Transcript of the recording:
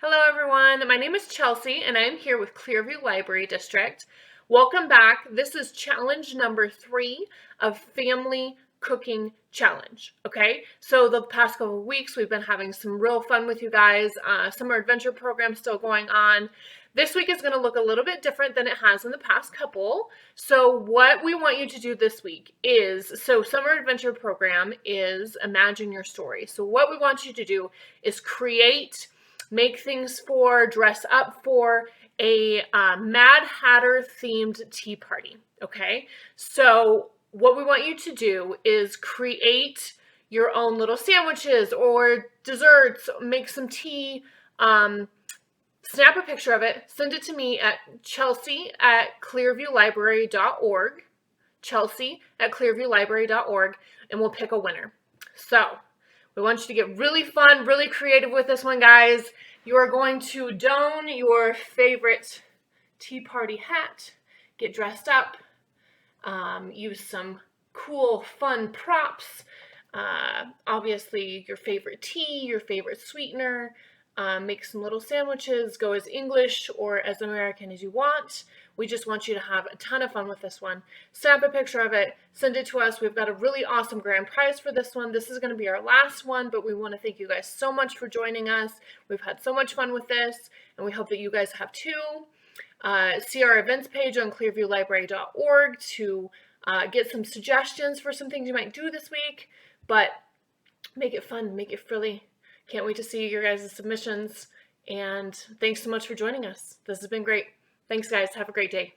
Hello everyone, my name is Chelsey and I am here with Clearview Library District. Welcome back. This is challenge number 3 of Family Cooking Challenge. Okay, so the past couple of weeks we've been having some real fun with you guys. Summer adventure program still going on. This week is going to look a little bit different than it has in the past couple. So what we want you to do this week is, summer adventure program is imagine your story. So what we want you to do is make things for, dress up for a Mad Hatter themed tea party. Okay, so what we want you to do is create your own little sandwiches or desserts, make some tea, snap a picture of it, send it to me at Chelsey@clearviewlibrary.org, Chelsey@clearviewlibrary.org, and we'll pick a winner. So we want you to get really fun, really creative with this one, guys. You are going to don your favorite tea party hat, get dressed up, use some cool, fun props, obviously your favorite tea, your favorite sweetener, make some little sandwiches, go as English or as American as you want. We just want you to have a ton of fun with this one. Snap a picture of it, send it to us. We've got a really awesome grand prize for this one. This is going to be our last one, but we want to thank you guys so much for joining us. We've had so much fun with this, and we hope that you guys have too. See our events page on clearviewlibrary.org to get some suggestions for some things you might do this week, but make it fun, make it frilly. Can't wait to see your guys' submissions, and thanks so much for joining us. This has been great. Thanks, guys. Have a great day.